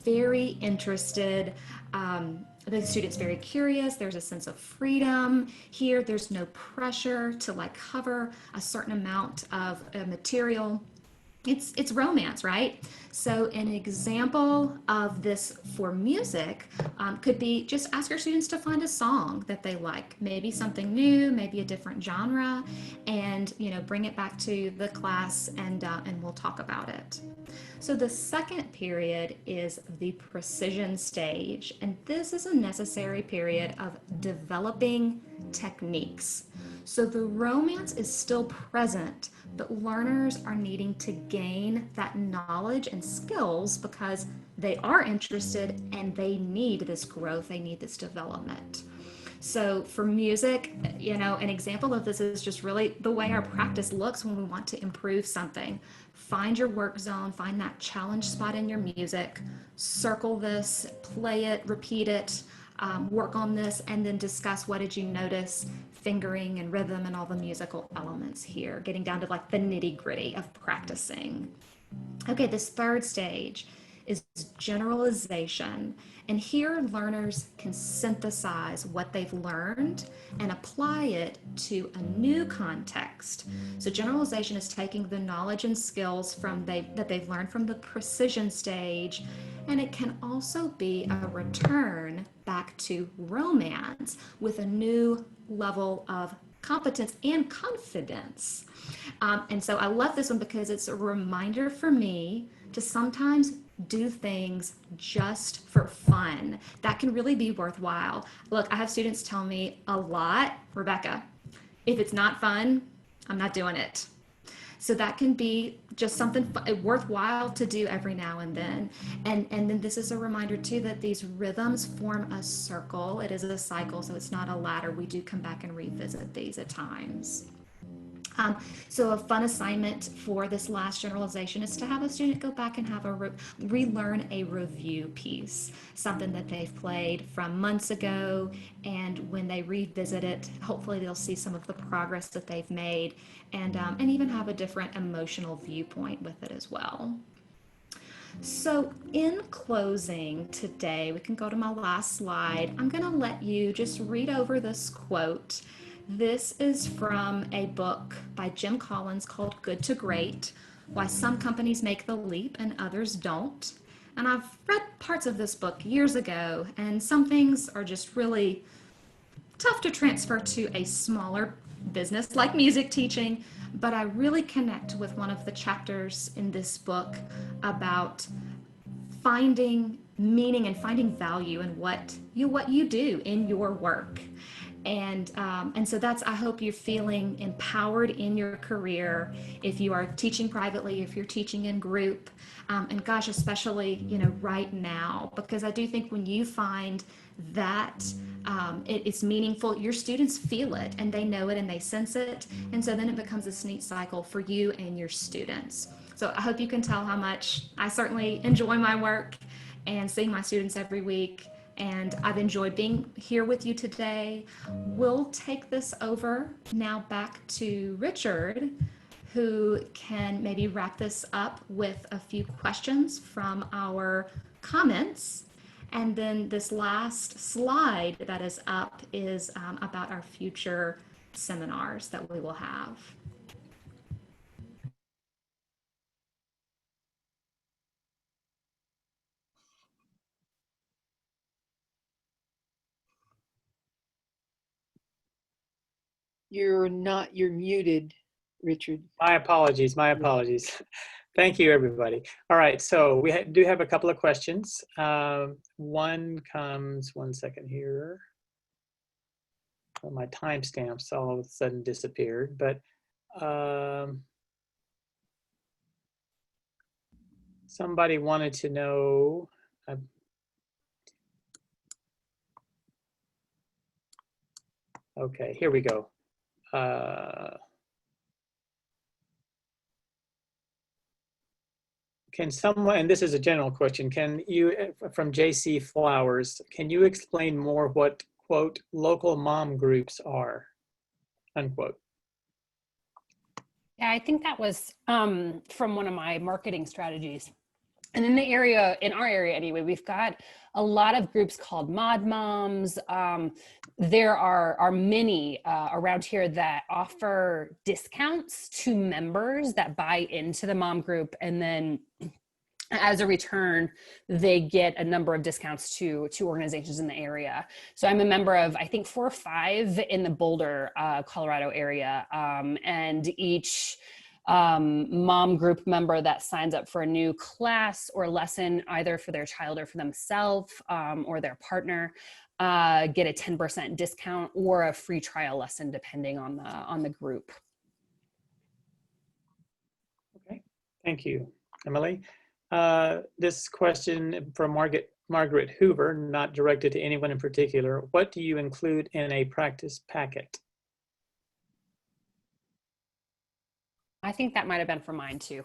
very interested. The student's very curious. There's a sense of freedom here. There's no pressure to cover a certain amount of material. It's romance, right? So an example of this for music could be just ask your students to find a song that they like, maybe something new, maybe a different genre, and bring it back to the class, and we'll talk about it. So the second period is the precision stage, and this is a necessary period of developing techniques. So the romance is still present, but learners are needing to gain that knowledge and skills because they are interested and they need this growth, they need this development. So for music, an example of this is just really the way our practice looks when we want to improve something. Find your work zone, find that challenge spot in your music, circle this, play it, repeat it, work on this, and then discuss what did you notice, fingering and rhythm and all the musical elements here, getting down to the nitty-gritty of practicing. Okay, this third stage is generalization. And here learners can synthesize what they've learned and apply it to a new context. So generalization is taking the knowledge and skills that they've learned from the precision stage, and it can also be a return back to romance with a new level of competence and confidence. And so I love this one because it's a reminder for me to sometimes do things just for fun. That can really be worthwhile. Look, I have students tell me a lot, Rebecca, if it's not fun, I'm not doing it. So that can be just something worthwhile to do every now and then. And then this is a reminder too that these rhythms form a circle. It is a cycle, so it's not a ladder. We do come back and revisit these at times. So a fun assignment for this last generalization is to have a student go back and have relearn a review piece, something that they've played from months ago, and when they revisit it, hopefully they'll see some of the progress that they've made, and even have a different emotional viewpoint with it as well. So in closing today, we can go to my last slide. I'm going to let you just read over this quote. This is from a book by Jim Collins called Good to Great: Why Some Companies Make the Leap and Others Don't. And I've read parts of this book years ago, and some things are just really tough to transfer to a smaller business like music teaching, but I really connect with one of the chapters in this book about finding meaning and finding value in what you do in your work. And so that's, I hope you're feeling empowered in your career if you are teaching privately, if you're teaching in group, and gosh, especially, right now, because I do think when you find that it's meaningful, your students feel it and they know it and they sense it. And so then it becomes a neat cycle for you and your students. So I hope you can tell how much I certainly enjoy my work and seeing my students every week. And I've enjoyed being here with you today. We'll take this over now back to Richard, who can maybe wrap this up with a few questions from our comments. And then this last slide that is up is about our future seminars that we will have. You're muted, Richard. My apologies, my apologies. Thank you, everybody. All right, so we do have a couple of questions. One comes, one second here. Well, my timestamps all of a sudden disappeared, but somebody wanted to know, okay, here we go. Can someone, and this is a general question, can you, from JC Flowers, can you explain more what, quote, local mom groups are, unquote? Yeah, I think that was from one of my marketing strategies. And in the area, in our area anyway, we've got a lot of groups called Mod Moms. There are many around here that offer discounts to members that buy into the mom group, and then as a return, they get a number of discounts to organizations in the area. So I'm a member of, I think, 4 or 5 in the Boulder, Colorado area, and each mom group member that signs up for a new class or lesson, either for their child or for themselves or their partner, get a 10% discount or a free trial lesson, depending on the group. Okay, thank you, Emily. This question from Margaret Hoover, not directed to anyone in particular. What do you include in a practice packet? I think that might have been for mine too.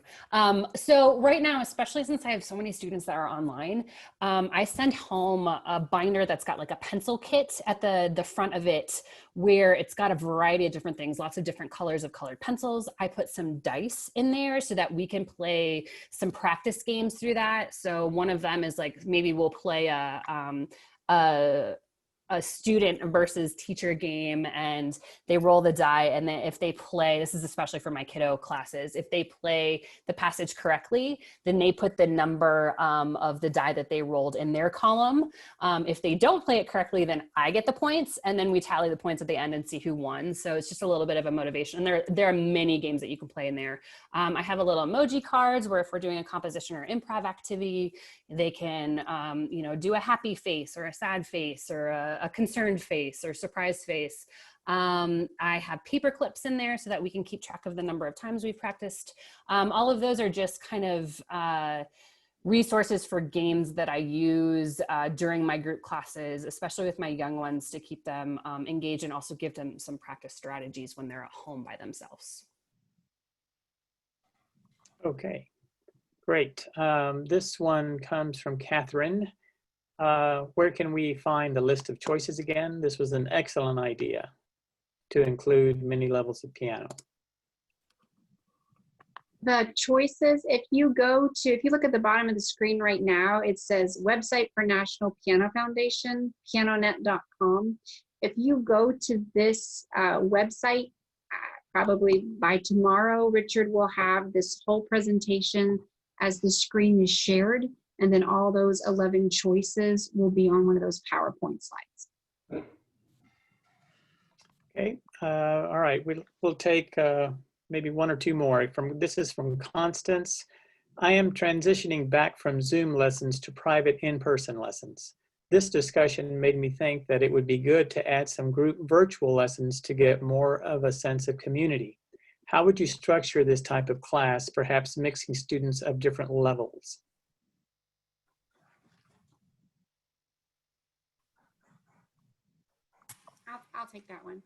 So right now, especially since I have so many students that are online, I send home a binder that's got like a pencil kit at the front of it, where it's got a variety of different things, lots of different colors of colored pencils. I put some dice in there so that we can play some practice games through that. So one of them is like, maybe we'll play a student versus teacher game, and they roll the die, and then if they play, this is especially for my kiddo classes, if they play the passage correctly, then they put the number of the die that they rolled in their column. If they don't play it correctly, then I get the points, and then we tally the points at the end and see who won. So it's just a little bit of a motivation. And there are many games that you can play in there. I have a little emoji cards where if we're doing a composition or improv activity, they can do a happy face or a sad face or a concerned face or surprised face. I have paper clips in there so that we can keep track of the number of times we've practiced. All of those are just kind of resources for games that I use during my group classes, especially with my young ones, to keep them engaged and also give them some practice strategies when they're at home by themselves. Okay, great. This one comes from Catherine. Where can we find the list of choices again? This was an excellent idea to include many levels of piano. The choices, if you look at the bottom of the screen right now, it says website for National Piano Foundation, pianonet.com. If you go to this website, probably by tomorrow, Richard will have this whole presentation as the screen is shared, and then all those 11 choices will be on one of those PowerPoint slides. Okay, all right, we'll take maybe one or two more. This is from Constance. I am transitioning back from Zoom lessons to private in-person lessons. This discussion made me think that it would be good to add some group virtual lessons to get more of a sense of community. How would you structure this type of class, perhaps mixing students of different levels? I'll take that one.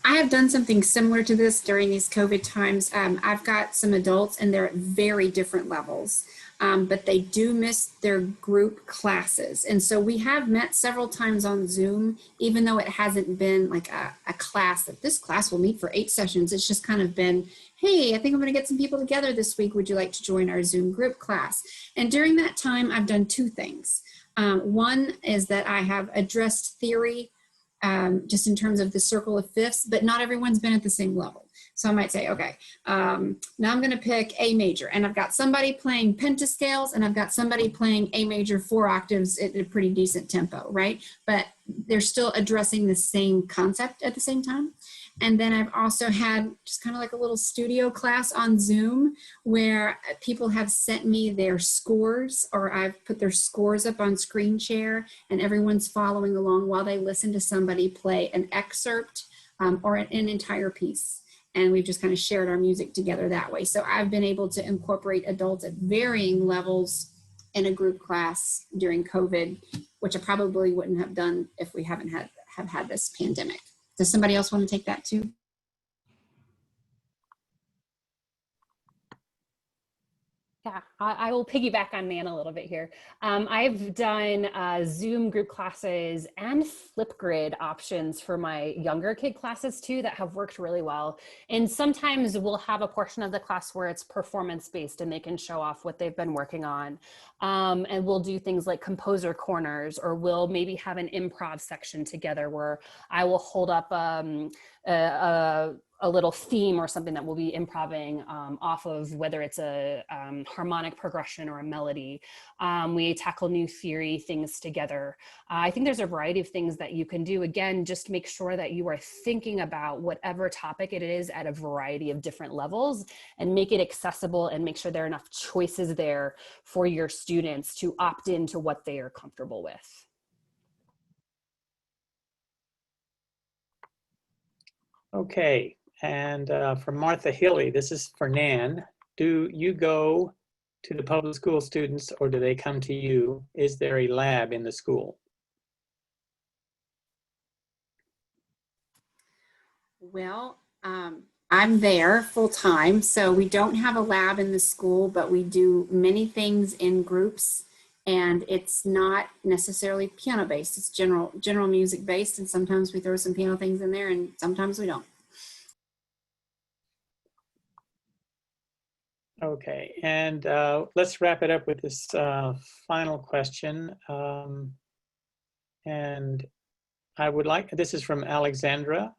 I have done something similar to this during these COVID times. I've got some adults and they're at very different levels, but they do miss their group classes. And so we have met several times on Zoom, even though it hasn't been like a class that this class will meet for 8 sessions. It's just kind of been, hey, I think I'm going to get some people together this week. Would you like to join our Zoom group class? And during that time, I've done 2 things. One is that I have addressed theory just in terms of the circle of fifths, but not everyone's been at the same level. So I might say, okay, now I'm going to pick A major, and I've got somebody playing pentascales, and I've got somebody playing A major 4 octaves at a pretty decent tempo, right? But they're still addressing the same concept at the same time. And then I've also had just kind of like a little studio class on Zoom where people have sent me their scores, or I've put their scores up on screen share, and everyone's following along while they listen to somebody play an excerpt or an entire piece. And we've just kind of shared our music together that way. So I've been able to incorporate adults at varying levels in a group class during COVID, which I probably wouldn't have done if we haven't had this pandemic. Does somebody else want to take that too? Yeah, I will piggyback on Nan a little bit here. I've done Zoom group classes and Flipgrid options for my younger kid classes too that have worked really well. And sometimes we'll have a portion of the class where it's performance-based and they can show off what they've been working on. And we'll do things like composer corners, or we'll maybe have an improv section together where I will hold up a little theme or something that we'll be improvising off of, whether it's a harmonic progression or a melody. We tackle new theory things together. I think there's a variety of things that you can do. Again, just make sure that you are thinking about whatever topic it is at a variety of different levels, and make it accessible, and make sure there are enough choices there for your students to opt into what they are comfortable with. Okay, and from Martha Hilly, this is for Nan. Do you go to the public school students, or do they come to you? Is there a lab in the school? Well, I'm there full time, so we don't have a lab in the school, but we do many things in groups, and it's not necessarily piano based. It's general music based, and sometimes we throw some piano things in there, and sometimes we don't. Okay, and let's wrap it up with this final question. And I would like, this is from Alexandra.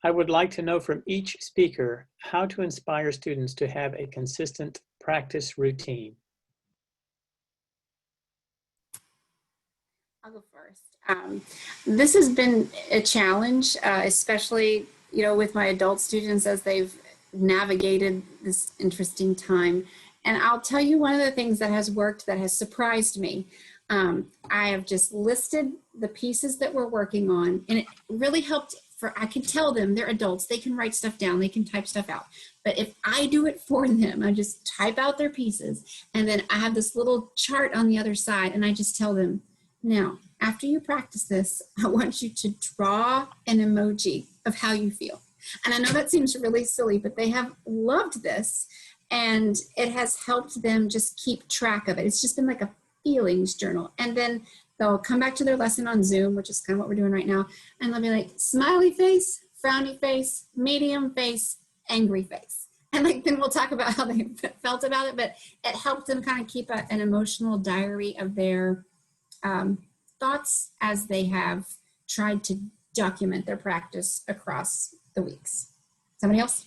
I would like to know from each speaker how to inspire students to have a consistent practice routine. I'll go first. This has been a challenge, especially, with my adult students as they've navigated this interesting time. And I'll tell you one of the things that has worked, that has surprised me. I have just listed the pieces that we're working on, and it really helped. I can tell them they're adults, they can write stuff down, they can type stuff out. But if I do it for them, I just type out their pieces, and then I have this little chart on the other side, and I just tell them, now, after you practice this, I want you to draw an emoji of how you feel. And I know that seems really silly, but they have loved this, and it has helped them just keep track of it. It's just been like a feelings journal. And then they'll come back to their lesson on Zoom, which is kind of what we're doing right now, and they'll be like, smiley face, frowny face, medium face, angry face. and like, then we'll talk about how they felt about it, but it helped them kind of keep an emotional diary of their thoughts as they have tried to document their practice across the weeks. Somebody else?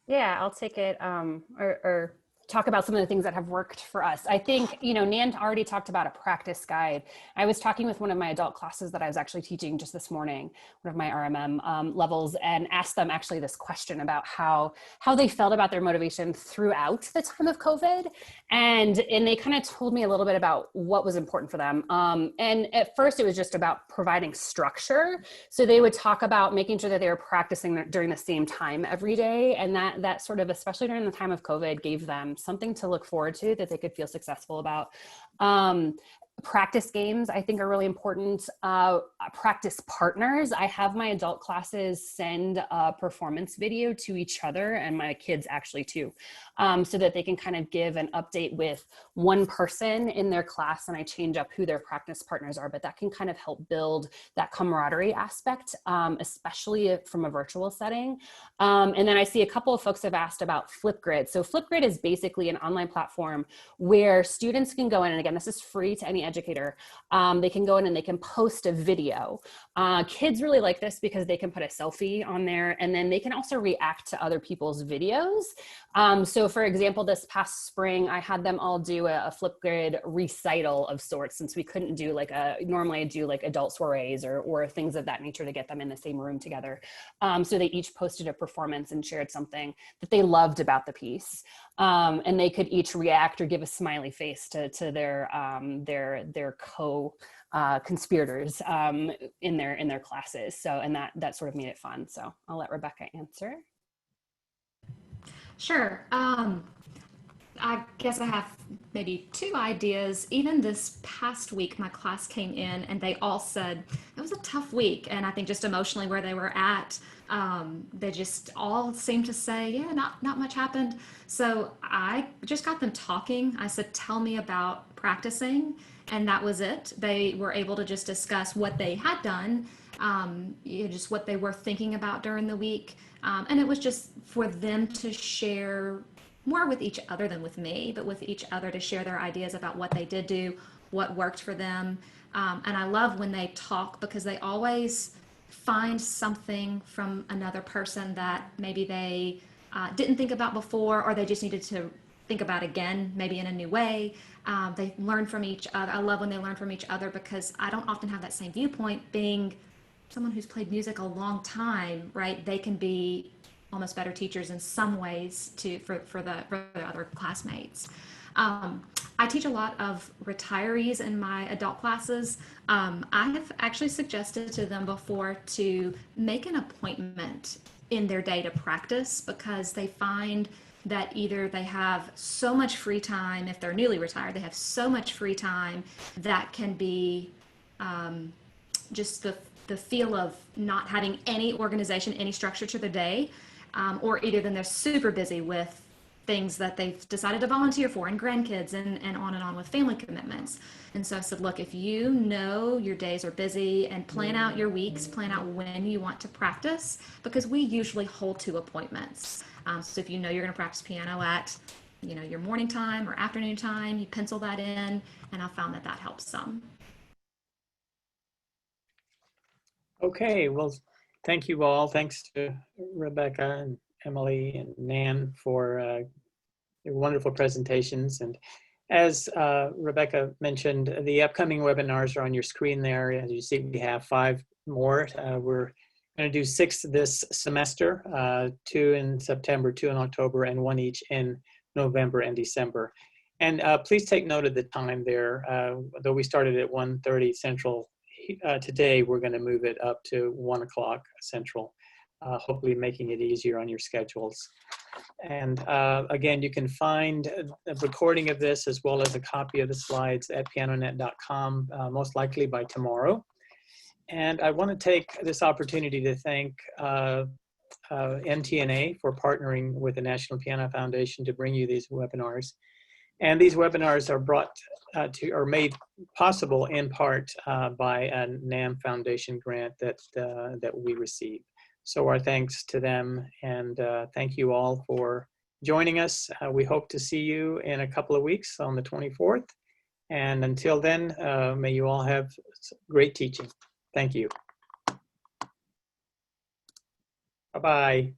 Yeah, I'll take it, or talk about some of the things that have worked for us. I think, you know, Nan already talked about a practice guide. I was talking with one of my adult classes that I was actually teaching just this morning, one of my RMM levels, and asked them actually this question about how they felt about their motivation throughout the time of COVID. And they kind of told me a little bit about what was important for them. And at first it was just about providing structure. So they would talk about making sure that they were practicing during the same time every day. And that sort of, especially during the time of COVID, gave them something to look forward to that they could feel successful about. Practice games, I think, are really important. Practice partners. I have my adult classes send a performance video to each other, and my kids actually too, so that they can kind of give an update with one person in their class, and I change up who their practice partners are, but that can kind of help build that camaraderie aspect, especially from a virtual setting. And then I see a couple of folks have asked about Flipgrid. So Flipgrid is basically an online platform where students can go in, and again, this is free to any educator. They can go in and they can post a video. Kids really like this because they can put a selfie on there, and then they can also react to other people's videos. So for example, this past spring, I had them all do a Flipgrid recital of sorts, since we couldn't do like normally I do like adult soirees or things of that nature to get them in the same room together. So they each posted a performance and shared something that they loved about the piece. And they could each react or give a smiley face to their co-conspirators in their classes. So, and that sort of made it fun. So I'll let Rebecca answer. Sure. I guess I have maybe two ideas. Even this past week, my class came in and they all said it was a tough week. And I think just emotionally where they were at, they just all seemed to say, yeah, not much happened. So I just got them talking. I said, tell me about practicing. And that was it. They were able to just discuss what they had done, just what they were thinking about during the week. And it was just for them to share more with each other than with me, but with each other to share their ideas about what they did do, what worked for them. And I love when they talk because they always find something from another person that maybe they didn't think about before, or they just needed to think about again, maybe in a new way. They learn from each other. I love when they learn from each other because I don't often have that same viewpoint. Being someone who's played music a long time, right? They can be almost better teachers in some ways for the other classmates. I teach a lot of retirees in my adult classes. I have actually suggested to them before to make an appointment in their day to practice because they find that either they have so much free time, if they're newly retired, they have so much free time that can be just the feel of not having any organization, any structure to their day, or either then they're super busy with things that they've decided to volunteer for and grandkids and on with family commitments. And so I said, look, if you know your days are busy and plan out your weeks, plan out when you want to practice, because we usually hold 2 appointments. So if you know you're going to practice piano at, your morning time or afternoon time, you pencil that in, and I found that helps some. Okay, well, thank you all. Thanks to Rebecca and Emily and Nan for your wonderful presentations. And as Rebecca mentioned, the upcoming webinars are on your screen there. As you see, we have 5 more. We're going to do 6 this semester, 2 in September, 2 in October, and 1 each in November and December. And please take note of the time there. Though we started at 1:30 Central, today we're going to move it up to 1 o'clock Central, hopefully making it easier on your schedules. And again, you can find a recording of this as well as a copy of the slides at pianonet.com, most likely by tomorrow. And I want to take this opportunity to thank MTNA for partnering with the National Piano Foundation to bring you these webinars. And these webinars are made possible in part by a NAM Foundation grant that we received. So our thanks to them, and thank you all for joining us. We hope to see you in a couple of weeks on the 24th. And until then, may you all have great teaching. Thank you. Bye-bye.